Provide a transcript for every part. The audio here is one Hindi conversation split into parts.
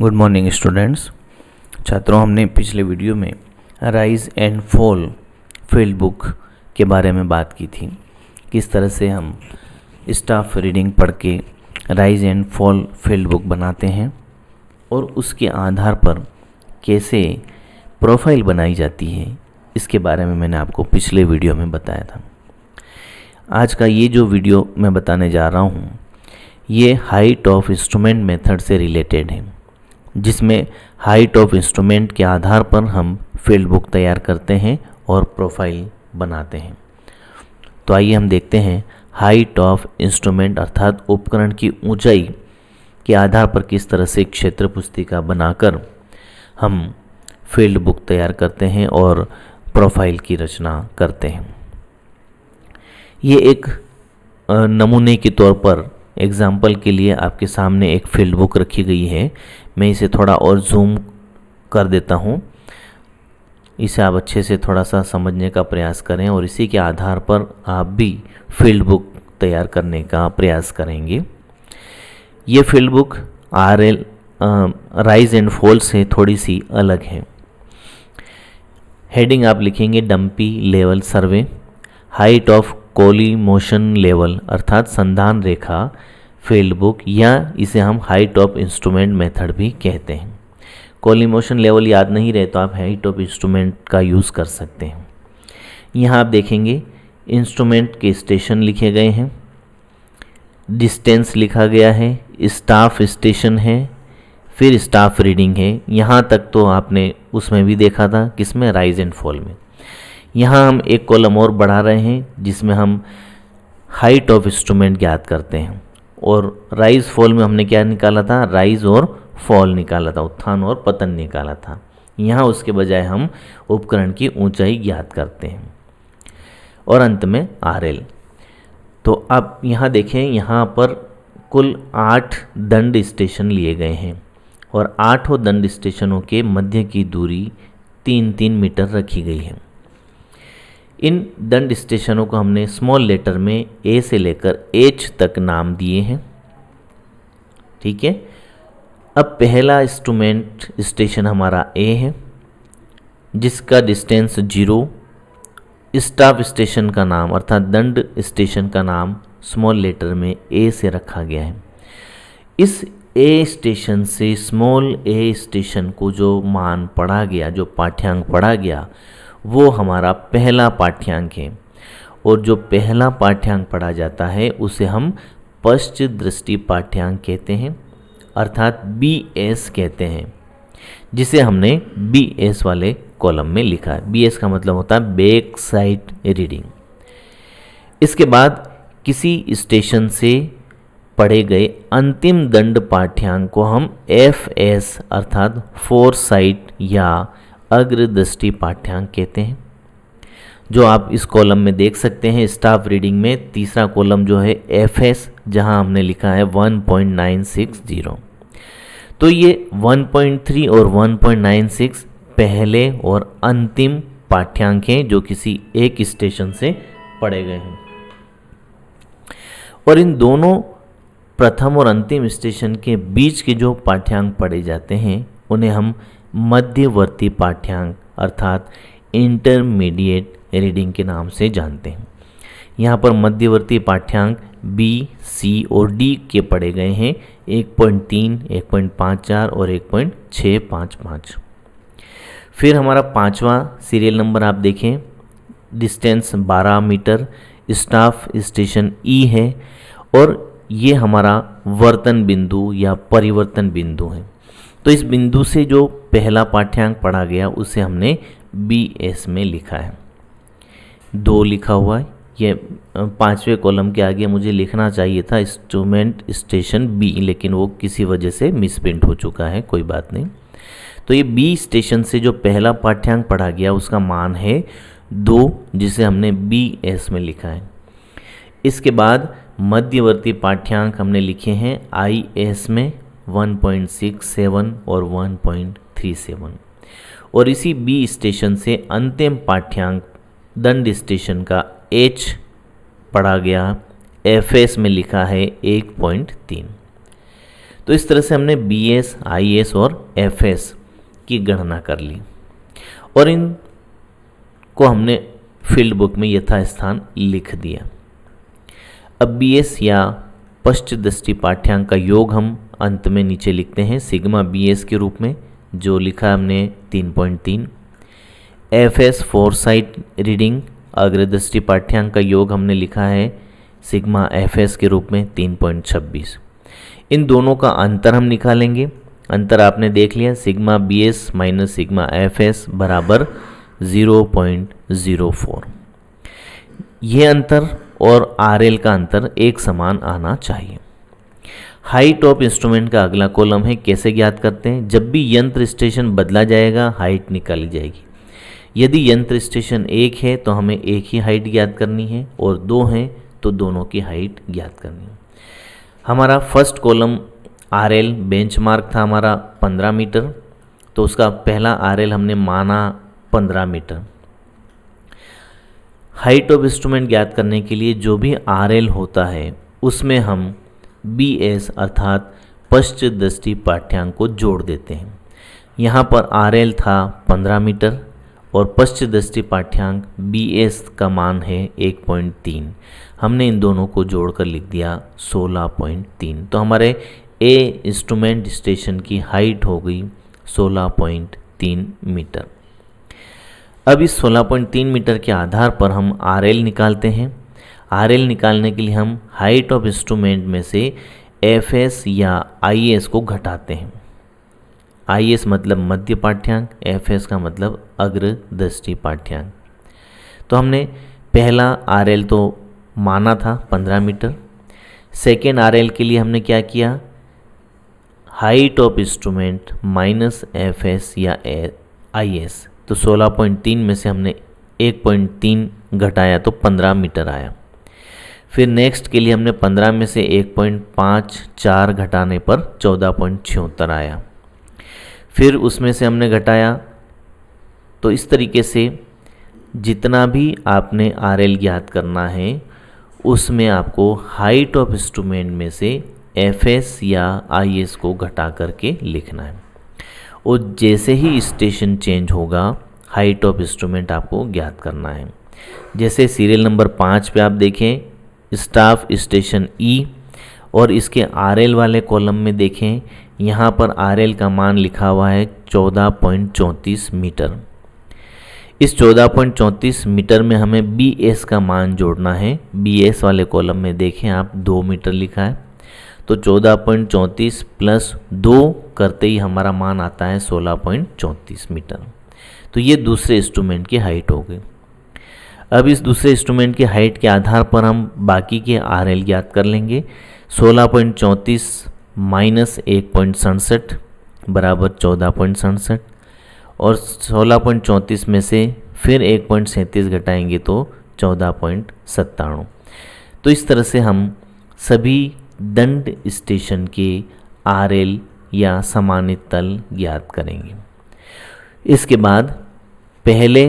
Good morning students. छात्रों, हमने पिछले वीडियो में rise and fall field book के बारे में बात की थी। किस तरह से हम स्टाफ रीडिंग पढ़ के rise and fall field book बनाते हैं और उसके आधार पर कैसे प्रोफाइल बनाई जाती है, इसके बारे में मैंने आपको पिछले वीडियो में बताया था। आज का ये जो वीडियो मैं बताने जा रहा हूँ ये हाइट ऑफ इंस्ट्रूमेंट मेथड से रिलेटेड है, जिसमें हाइट ऑफ इंस्ट्रूमेंट के आधार पर हम फील्ड बुक तैयार करते हैं और प्रोफाइल बनाते हैं। तो आइए हम देखते हैं हाइट ऑफ इंस्ट्रूमेंट अर्थात उपकरण की ऊंचाई के आधार पर किस तरह से क्षेत्र पुस्तिका बनाकर हम फील्ड बुक तैयार करते हैं और प्रोफाइल की रचना करते हैं। ये एक नमूने के तौर पर एग्जाम्पल के लिए आपके सामने एक फील्ड बुक रखी गई है। मैं इसे थोड़ा और जूम कर देता हूँ, इसे आप अच्छे से थोड़ा सा समझने का प्रयास करें और इसी के आधार पर आप भी फील्ड बुक तैयार करने का प्रयास करेंगे। ये field book RL rise and fall से थोड़ी सी अलग है। हेडिंग आप लिखेंगे dumpy level survey, height of collimation level अर्थात संधान रेखा फील्ड बुक, या इसे हम हाइट ऑफ इंस्ट्रूमेंट मेथड भी कहते हैं। कोलिमोशन लेवल याद नहीं रहे तो आप हाइट ऑफ इंस्ट्रूमेंट का यूज़ कर सकते हैं। यहाँ आप देखेंगे इंस्ट्रूमेंट के स्टेशन लिखे गए हैं, डिस्टेंस लिखा गया है, स्टाफ स्टेशन है, फिर स्टाफ रीडिंग है। यहाँ तक तो आपने उसमें भी देखा था, किसमें, राइज एंड फॉल में। यहाँ हम एक कॉलम और बढ़ा रहे हैं जिसमें हम हाइट ऑफ इंस्ट्रूमेंट ज्ञात करते हैं, और राइज फॉल में हमने क्या निकाला था, राइज और फॉल निकाला था, उत्थान और पतन निकाला था। यहाँ उसके बजाय हम उपकरण की ऊंचाई ज्ञात करते हैं और अंत में RL। तो अब यहाँ देखें, यहाँ पर कुल 8 दंड स्टेशन लिए गए हैं और 8 दंड स्टेशनों के मध्य की दूरी 3-3 मीटर रखी गई है। इन दंड स्टेशनों को हमने स्मॉल लेटर में A से लेकर H तक नाम दिए हैं। ठीक है। अब पहला इंस्ट्रूमेंट स्टेशन हमारा A है जिसका डिस्टेंस 0। स्टाफ स्टेशन का नाम अर्थात दंड स्टेशन का नाम स्मॉल लेटर में A से रखा गया है। इस A स्टेशन से स्मॉल a स्टेशन को जो मान पढ़ा गया, जो पाठ्यांक पढ़ा गया, वो हमारा पहला पाठ्यांक है, और जो पहला पाठ्यांक पढ़ा जाता है उसे हम पश्च दृष्टि पाठ्यांक कहते हैं अर्थात BS कहते हैं, जिसे हमने BS वाले कॉलम में लिखा है। BS का मतलब होता है बैक साइड रीडिंग। इसके बाद किसी स्टेशन से पढ़े गए अंतिम दंड पाठ्यांक को हम FS अर्थात फोर साइड या अग्रदृष्टि पाठ्यांक कहते हैं, जो आप इस कॉलम में देख सकते हैं। स्टाफ रीडिंग में तीसरा कॉलम जो है FS, जहां हमने लिखा है 1.960। तो ये 1.3 और 1.96 पहले और अंतिम पाठ्यांक हैं जो किसी एक स्टेशन से पढ़े गए हैं, और इन दोनों प्रथम और अंतिम स्टेशन के बीच के जो पाठ्यांक पढ़े जाते हैं उन्हें हम मध्यवर्ती पाठ्यांक अर्थात इंटरमीडिएट रीडिंग के नाम से जानते हैं। यहाँ पर मध्यवर्ती पाठ्यांक B, C और D के पढ़े गए हैं 1.3, 1.54 और 1.655। फिर हमारा 5वां सीरियल नंबर आप देखें, distance 12 metre, staff station E है, और ये हमारा वर्तन बिंदु या परिवर्तन बिंदु है। तो इस बिंदु से जो पहला पाठ्यांक पढ़ा गया उसे हमने BS में लिखा है। 2 लिखा हुआ है, ये 5वें कॉलम के आगे मुझे लिखना चाहिए था इंस्ट्रूमेंट स्टेशन B, लेकिन वो किसी वजह से मिसप्रिंट हो चुका है, कोई बात नहीं। तो ये B स्टेशन से जो पहला पाठ्यांक पढ़ा गया उसका मान है 2, जिसे हमने BS में लिखा है। इसके बाद मध्यवर्ती पाठ्यांक हमने लिखे हैं IS में 1.67 और 1.37, और इसी B स्टेशन से अंतिम पाठ्यांक दंड स्टेशन का H पढ़ा गया, FS में लिखा है 1.3। तो इस तरह से हमने BS, IS और FS की गणना कर ली और इनको हमने फील्ड बुक में यथास्थान लिख दिया। अब BS या पश्च दृष्टि पाठ्यांक का योग हम अंत में नीचे लिखते हैं सिग्मा BS के रूप में, जो लिखा हमने 3.3। FS फोरसाइट रीडिंग अग्रदृष्टि पाठ्यांक का योग हमने लिखा है सिग्मा FS के रूप में 3.26। इन दोनों का अंतर हम निकालेंगे। अंतर आपने देख लिया, sigma BS minus sigma FS बराबर 0.04। यह अंतर और RL का अंतर एक समान आना चाहिए। हाइट ऑफ इंस्ट्रूमेंट का अगला कॉलम है, कैसे ज्ञात करते हैं? जब भी यंत्र स्टेशन बदला जाएगा हाइट निकाली जाएगी। यदि यंत्र स्टेशन एक है तो हमें एक ही हाइट ज्ञात करनी है और दो हैं तो दोनों की हाइट ज्ञात करनी है। हमारा फर्स्ट कॉलम RL बेंचमार्क था हमारा 15 मीटर, तो उसका पहला RL हमने माना 15 मीटर। हाइट ऑफ इंस्ट्रूमेंट ज्ञात करने के लिए जो भी RL होता है उसमें हम BS अर्थात पश्च दृष्टि पाठ्यांक को जोड़ देते हैं। यहाँ पर RL था 15 मीटर और पश्च दृष्टि पाठ्यांक BS का मान है 1.3। हमने इन दोनों को जोड़कर लिख दिया 16.3। तो हमारे A इंस्ट्रूमेंट स्टेशन की हाइट हो गई 16.3 मीटर। अब इस 16.3 मीटर के आधार पर हम RL निकालते हैं। RL निकालने के लिए हम हाइट ऑफ इंस्ट्रूमेंट में से FS या IS को घटाते हैं। IS मतलब मध्य पाठ्यांक, FS का मतलब अग्र दृष्टि पाठ्यांक। तो हमने पहला RL तो माना था 15 मीटर। सेकेंड RL के लिए हमने क्या किया? Height of instrument minus FS या IS। तो 16.3 में से हमने 1.3 घटाया तो 15 मीटर आया। फिर नेक्स्ट के लिए हमने 15 में से 1.54 घटाने पर 14.76 आया। फिर उसमें से हमने घटाया, तो इस तरीके से जितना भी आपने RL ज्ञात करना है उसमें आपको हाइट ऑफ इंस्ट्रूमेंट में से FS या IS को घटा करके लिखना है और जैसे ही स्टेशन चेंज होगा हाइट ऑफ इंस्ट्रूमेंट आपको ज्ञात करना है। जैसे सीरियल नंबर 5 पे आप देखें स्टाफ स्टेशन E और इसके RL वाले कॉलम में देखें, यहाँ पर RL का मान लिखा हुआ है 14.34 मीटर। इस 14.34 मीटर में हमें BS का मान जोड़ना है। BS वाले कॉलम में देखें आप 2 मीटर लिखा है, तो 14.34 प्लस 2 करते ही हमारा मान आता है 16.34 मीटर। तो ये दूसरे इंस्ट्रूमेंट की हाइट हो गई। अब इस दूसरे इंस्ट्रूमेंट की हाइट के आधार पर हम बाकी के RL ज्ञात कर लेंगे। 16.34 माइनस 1.67 बराबर 14.67 और 16.34 में से फिर 1.37 घटाएंगे तो 14.97। तो इस तरह से हम सभी दंड स्टेशन के RL या समानित तल ज्ञात करेंगे। इसके बाद पहले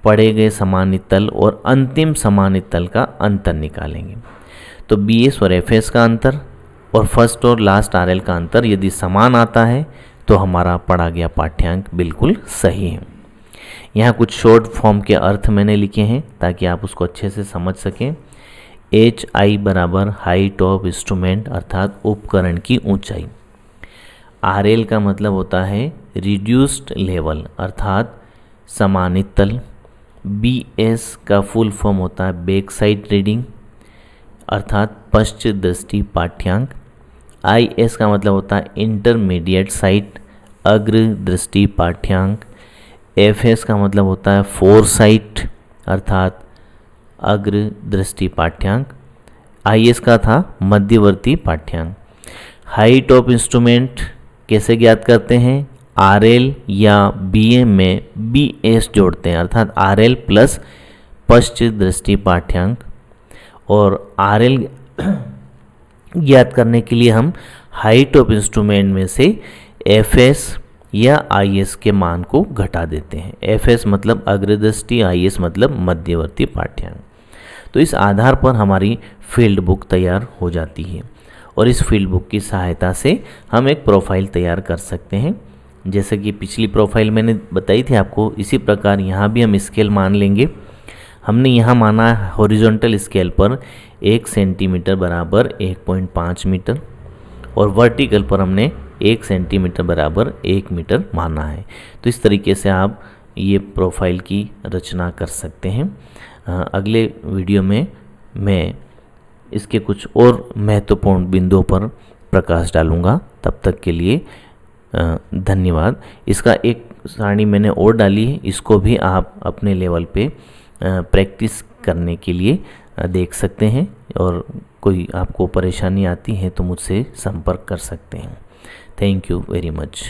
पढ़े गए समानित तल और अंतिम समानित तल का अंतर निकालेंगे। तो BS और FS का अंतर और फर्स्ट और लास्ट RL का अंतर यदि समान आता है तो हमारा पढ़ा गया पाठ्यांक बिल्कुल सही है। यहाँ कुछ शॉर्ट फॉर्म के अर्थ मैंने लिखे हैं ताकि आप उसको अच्छे से समझ सकें। HI बराबर हाइट ऑफ इंस्ट्रूमेंट अर्थात उपकरण की ऊंचाई। RL का मतलब होता है रिड्यूस्ड लेवल अर्थात समानित तल। BS का फुल फॉर्म होता है बैक साइड रीडिंग अर्थात पश्च दृष्टि पाठ्यांक। IS का मतलब होता है इंटरमीडिएट साइट अग्र दृष्टि पाठ्यांक। FS का मतलब होता है फोर साइट अर्थात अग्र दृष्टि पाठ्यांक। IS का था मध्यवर्ती पाठ्यांक। हाइट ऑफ इंस्ट्रूमेंट कैसे ज्ञात करते हैं? RL या BM में BS जोड़ते हैं अर्थात RL प्लस पश्च दृष्टि पाठ्यांक और RL ज्ञात करने के लिए हम हाइट ऑफ इंस्ट्रूमेंट में से FS या IS के मान को घटा देते हैं। FS मतलब अग्रदृष्टि, IS मतलब मध्यवर्ती पाठ्यांक। तो इस आधार पर हमारी फील्ड बुक तैयार हो जाती है और इस फील्ड बुक की सहायता से हम एक प्रोफाइल तैयार कर सकते हैं। जैसे कि पिछली प्रोफाइल मैंने बताई थी आपको, इसी प्रकार यहाँ भी हम स्केल मान लेंगे। हमने यहाँ माना हॉरिजॉन्टल स्केल पर 1 सेंटीमीटर बराबर 1.5 मीटर और वर्टिकल पर हमने 1 सेंटीमीटर बराबर 1 मीटर माना है। तो इस तरीके से आप ये प्रोफाइल की रचना कर सकते हैं। अगले वीडियो में मैं इसके कुछ और महत्वपूर्ण बिंदुओं पर प्रकाश डालूंगा। तब तक के लिए धन्यवाद। इसका एक सारणी मैंने और डाली है, इसको भी आप अपने लेवल पे प्रैक्टिस करने के लिए देख सकते हैं और कोई आपको परेशानी आती है तो मुझसे संपर्क कर सकते हैं। Thank you very much.